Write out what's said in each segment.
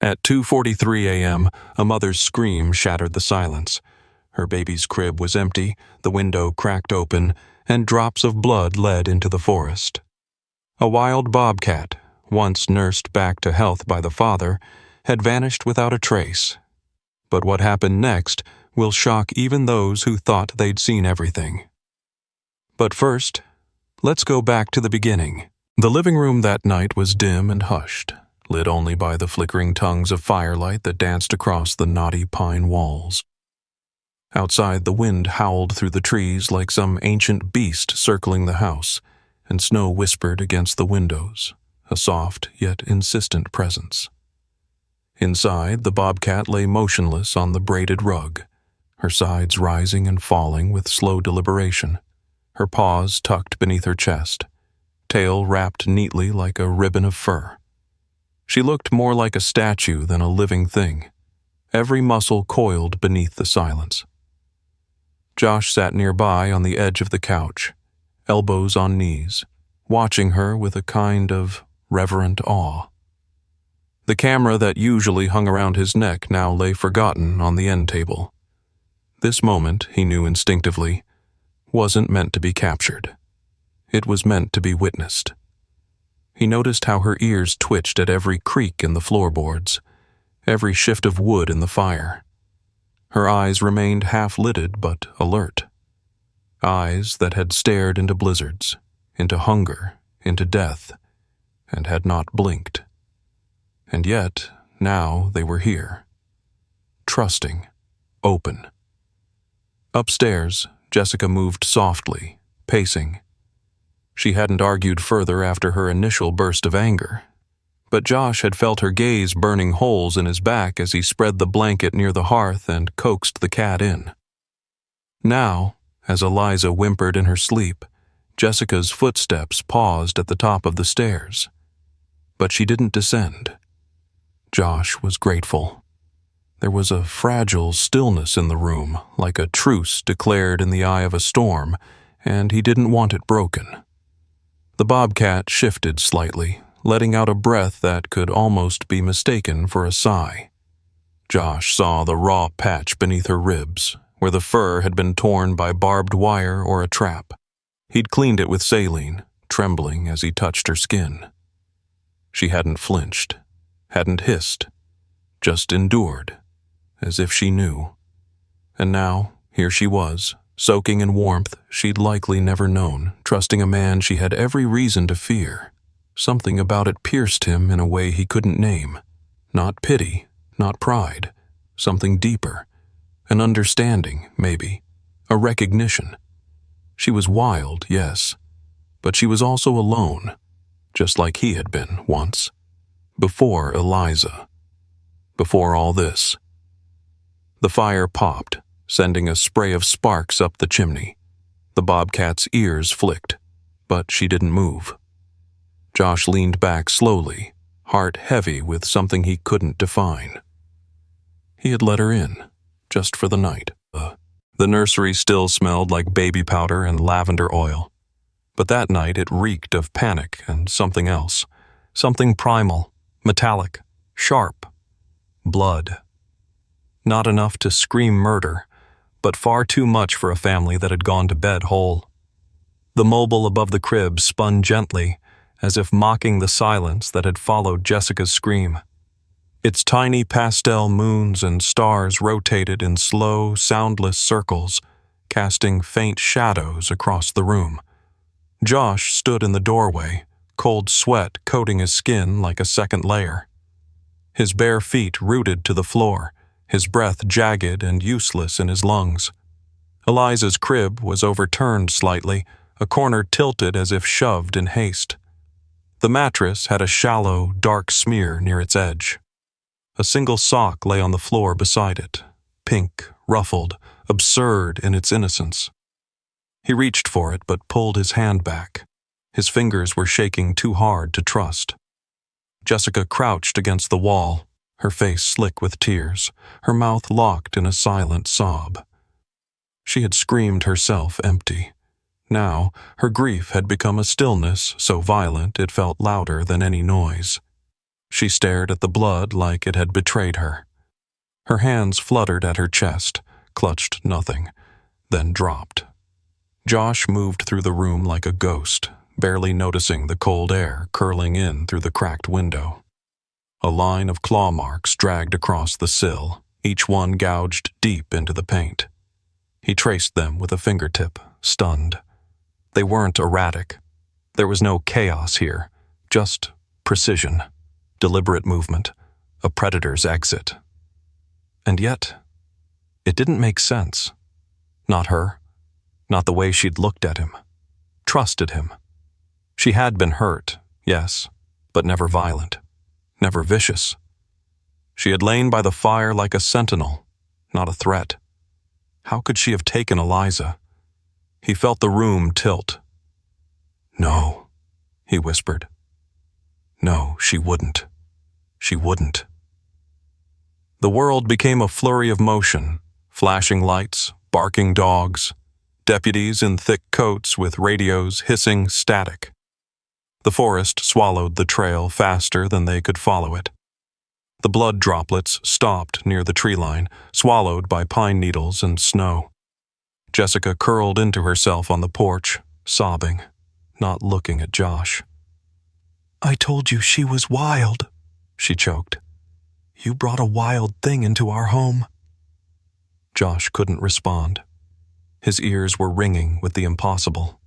At 2:43 a.m., a mother's scream shattered the silence. Her baby's crib was empty, the window cracked open, and drops of blood led into the forest. A wild bobcat, once nursed back to health by the father, had vanished without a trace. But what happened next will shock even those who thought they'd seen everything. But first, let's go back to the beginning. The living room that night was dim and hushed, lit only by the flickering tongues of firelight that danced across the knotty pine walls. Outside, the wind howled through the trees like some ancient beast circling the house, and snow whispered against the windows, a soft yet insistent presence. Inside, the bobcat lay motionless on the braided rug, her sides rising and falling with slow deliberation, her paws tucked beneath her chest, tail wrapped neatly like a ribbon of fur. She looked more like a statue than a living thing, every muscle coiled beneath the silence. Josh sat nearby on the edge of the couch, elbows on knees, watching her with a kind of reverent awe. The camera that usually hung around his neck now lay forgotten on the end table. This moment, he knew instinctively, wasn't meant to be captured. It was meant to be witnessed. He noticed how her ears twitched at every creak in the floorboards, every shift of wood in the fire. Her eyes remained half-lidded but alert. Eyes that had stared into blizzards, into hunger, into death, and had not blinked. And yet, now they were here. Trusting, open. Upstairs, Jessica moved softly, pacing. She hadn't argued further after her initial burst of anger, but Josh had felt her gaze burning holes in his back as he spread the blanket near the hearth and coaxed the cat in. Now, as Eliza whimpered in her sleep, Jessica's footsteps paused at the top of the stairs. But she didn't descend. Josh was grateful. There was a fragile stillness in the room, like a truce declared in the eye of a storm, and he didn't want it broken. The bobcat shifted slightly, letting out a breath that could almost be mistaken for a sigh. Josh saw the raw patch beneath her ribs, where the fur had been torn by barbed wire or a trap. He'd cleaned it with saline, trembling as he touched her skin. She hadn't flinched, hadn't hissed, just endured, as if she knew. And now, here she was, soaking in warmth she'd likely never known, trusting a man she had every reason to fear. Something about it pierced him in a way he couldn't name. Not pity, not pride, something deeper. An understanding, maybe. A recognition. She was wild, yes, but she was also alone, just like he had been once. Before Eliza. Before all this. The fire popped, sending a spray of sparks up the chimney. The bobcat's ears flicked, but she didn't move. Josh leaned back slowly, heart heavy with something he couldn't define. He had let her in, just for the night. The nursery still smelled like baby powder and lavender oil. But that night it reeked of panic and something else. Something primal, metallic, sharp. Blood. Not enough to scream murder, but far too much for a family that had gone to bed whole. The mobile above the crib spun gently, as if mocking the silence that had followed Jessica's scream. Its tiny pastel moons and stars rotated in slow, soundless circles, casting faint shadows across the room. Josh stood in the doorway, cold sweat coating his skin like a second layer. His bare feet rooted to the floor, his breath jagged and useless in his lungs. Eliza's crib was overturned slightly, a corner tilted as if shoved in haste. The mattress had a shallow, dark smear near its edge. A single sock lay on the floor beside it, pink, ruffled, absurd in its innocence. He reached for it but pulled his hand back. His fingers were shaking too hard to trust. Jessica crouched against the wall, her face slick with tears, her mouth locked in a silent sob. She had screamed herself empty. Now, her grief had become a stillness so violent it felt louder than any noise. She stared at the blood like it had betrayed her. Her hands fluttered at her chest, clutched nothing, then dropped. Josh moved through the room like a ghost, barely noticing the cold air curling in through the cracked window. A line of claw marks dragged across the sill, each one gouged deep into the paint. He traced them with a fingertip, stunned. They weren't erratic. There was no chaos here, just precision, deliberate movement, a predator's exit. And yet, it didn't make sense. Not her. Not the way she'd looked at him. Trusted him. She had been hurt, yes, but never violent. Never vicious. She had lain by the fire like a sentinel, not a threat. How could she have taken Eliza? He felt the room tilt. No, he whispered. No, she wouldn't. She wouldn't. The world became a flurry of motion, flashing lights, barking dogs, deputies in thick coats with radios hissing static. The forest swallowed the trail faster than they could follow it. The blood droplets stopped near the tree line, swallowed by pine needles and snow. Jessica curled into herself on the porch, sobbing, not looking at Josh. "I told you she was wild," she choked. "You brought a wild thing into our home." Josh couldn't respond. His ears were ringing with the impossible.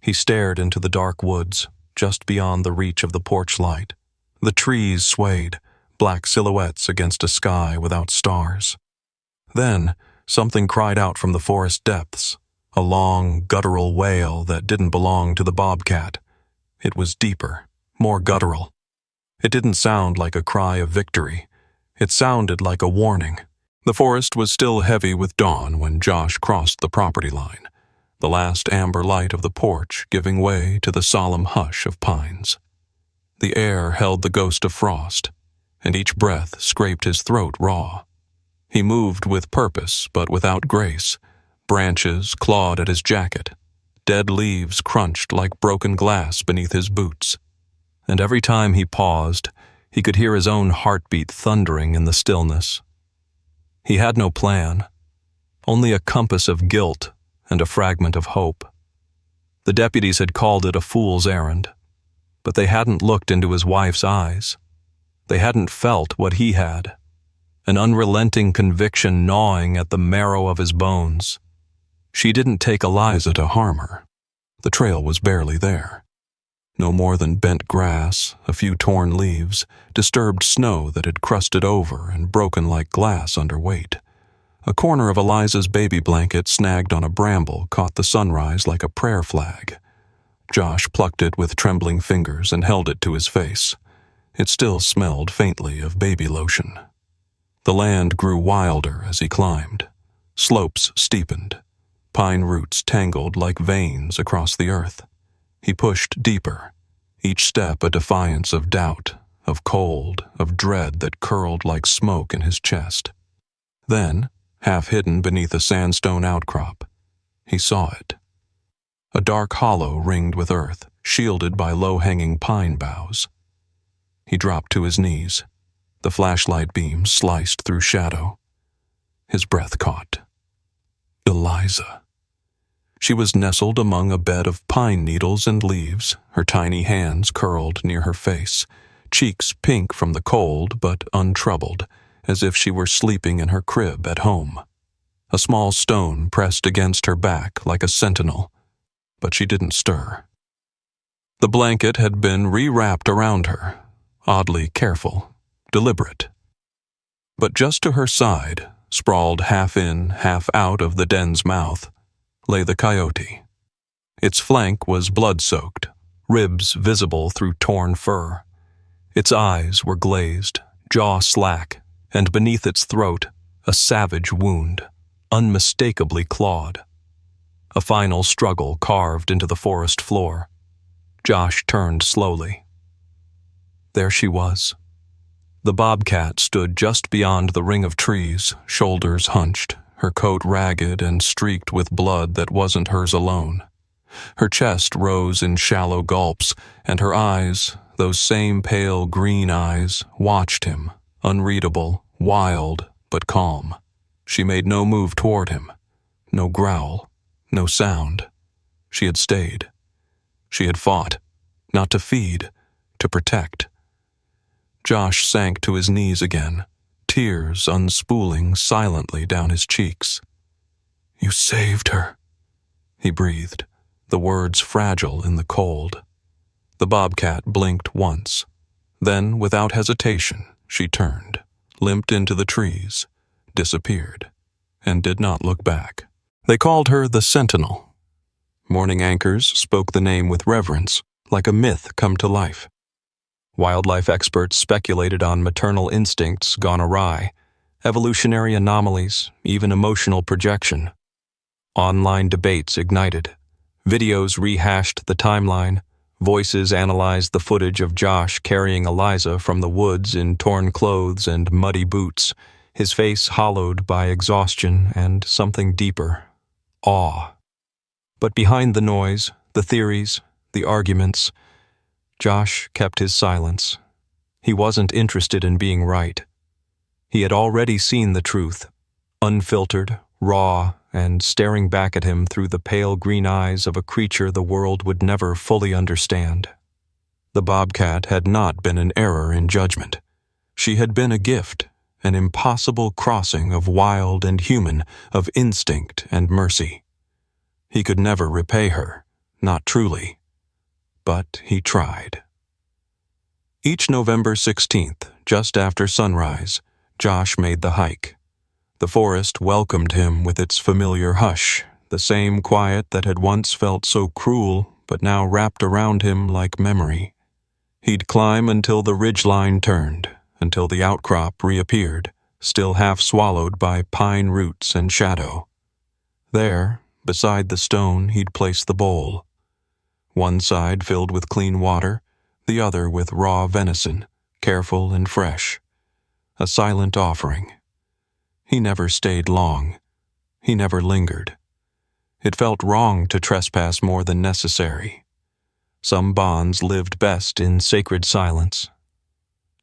He stared into the dark woods, just beyond the reach of the porch light. The trees swayed, black silhouettes against a sky without stars. Then, something cried out from the forest depths, a long, guttural wail that didn't belong to the bobcat. It was deeper, more guttural. It didn't sound like a cry of victory. It sounded like a warning. The forest was still heavy with dawn when Josh crossed the property line, the last amber light of the porch giving way to the solemn hush of pines. The air held the ghost of frost, and each breath scraped his throat raw. He moved with purpose, but without grace. Branches clawed at his jacket. Dead leaves crunched like broken glass beneath his boots. And every time he paused, he could hear his own heartbeat thundering in the stillness. He had no plan, only a compass of guilt and a fragment of hope. The deputies had called it a fool's errand, but they hadn't looked into his wife's eyes. They hadn't felt what he had, an unrelenting conviction gnawing at the marrow of his bones. She didn't take Eliza to harm her. The trail was barely there. No more than bent grass, a few torn leaves, disturbed snow that had crusted over and broken like glass under weight. A corner of Eliza's baby blanket snagged on a bramble caught the sunrise like a prayer flag. Josh plucked it with trembling fingers and held it to his face. It still smelled faintly of baby lotion. The land grew wilder as he climbed. Slopes steepened. Pine roots tangled like veins across the earth. He pushed deeper, each step a defiance of doubt, of cold, of dread that curled like smoke in his chest. Then, half hidden beneath a sandstone outcrop, he saw it. A dark hollow ringed with earth, shielded by low-hanging pine boughs. He dropped to his knees. The flashlight beam sliced through shadow. His breath caught. Eliza. She was nestled among a bed of pine needles and leaves, her tiny hands curled near her face, cheeks pink from the cold but untroubled, as if she were sleeping in her crib at home. A small stone pressed against her back like a sentinel, but she didn't stir. The blanket had been re-wrapped around her, oddly careful, deliberate. But just to her side, sprawled half in, half out of the den's mouth, lay the coyote. Its flank was blood-soaked, ribs visible through torn fur. Its eyes were glazed, jaw slack, and beneath its throat, a savage wound, unmistakably clawed. A final struggle carved into the forest floor. Josh turned slowly. There she was. The bobcat stood just beyond the ring of trees, shoulders hunched, her coat ragged and streaked with blood that wasn't hers alone. Her chest rose in shallow gulps, and her eyes, Those same pale green eyes watched him, unreadable, wild, but calm. She made no move toward him, no growl, no sound. She had stayed. She had fought, not to feed, to protect. Josh sank to his knees again, tears unspooling silently down his cheeks. "You saved her," he breathed, the words fragile in the cold. The bobcat blinked once. Then, without hesitation, she turned, limped into the trees, disappeared, and did not look back. They called her the Sentinel. Morning anchors spoke the name with reverence, like a myth come to life. Wildlife experts speculated on maternal instincts gone awry, evolutionary anomalies, even emotional projection. Online debates ignited. Videos rehashed the timeline. Voices analyzed the footage of Josh carrying Eliza from the woods in torn clothes and muddy boots, his face hollowed by exhaustion and something deeper, awe. But behind the noise, the theories, the arguments, Josh kept his silence. He wasn't interested in being right. He had already seen the truth, unfiltered, raw, and staring back at him through the pale green eyes of a creature the world would never fully understand. The bobcat had not been an error in judgment. She had been a gift, an impossible crossing of wild and human, of instinct and mercy. He could never repay her, not truly. But he tried. Each November 16th, just after sunrise, Josh made the hike. The forest welcomed him with its familiar hush, the same quiet that had once felt so cruel but now wrapped around him like memory. He'd climb until the ridgeline turned, until the outcrop reappeared, still half swallowed by pine roots and shadow. There, beside the stone, he'd place the bowl. One side filled with clean water, the other with raw venison, careful and fresh. A silent offering. He never stayed long. He never lingered. It felt wrong to trespass more than necessary. Some bonds lived best in sacred silence.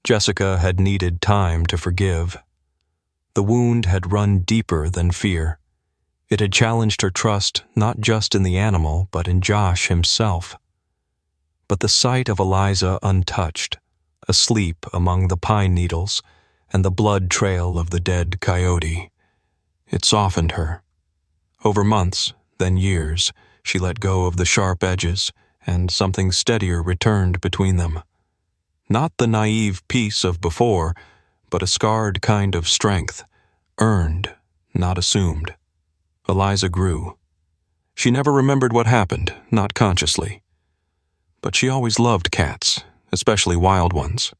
Jessica had needed time to forgive. The wound had run deeper than fear. It had challenged her trust not just in the animal, but in Josh himself. But the sight of Eliza untouched, asleep among the pine needles, and the blood trail of the dead coyote, it softened her. Over months, then years, she let go of the sharp edges, and something steadier returned between them. Not the naive peace of before, but a scarred kind of strength, earned, not assumed. Eliza grew. She never remembered what happened, not consciously. But she always loved cats, especially wild ones.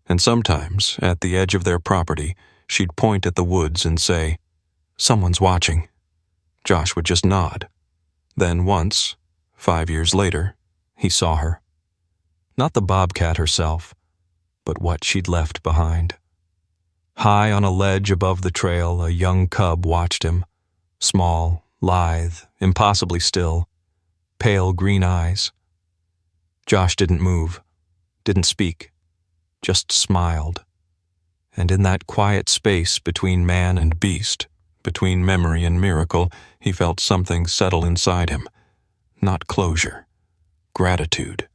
And sometimes, at the edge of their property, she'd point at the woods and say, "Someone's watching." Josh would just nod. Then once, 5 years later, he saw her. Not the bobcat herself, but what she'd left behind. High on a ledge above the trail, a young cub watched him. Small, lithe, impossibly still, pale green eyes. Josh didn't move, didn't speak, just smiled. And in that quiet space between man and beast, between memory and miracle, he felt something settle inside him. Not closure, gratitude.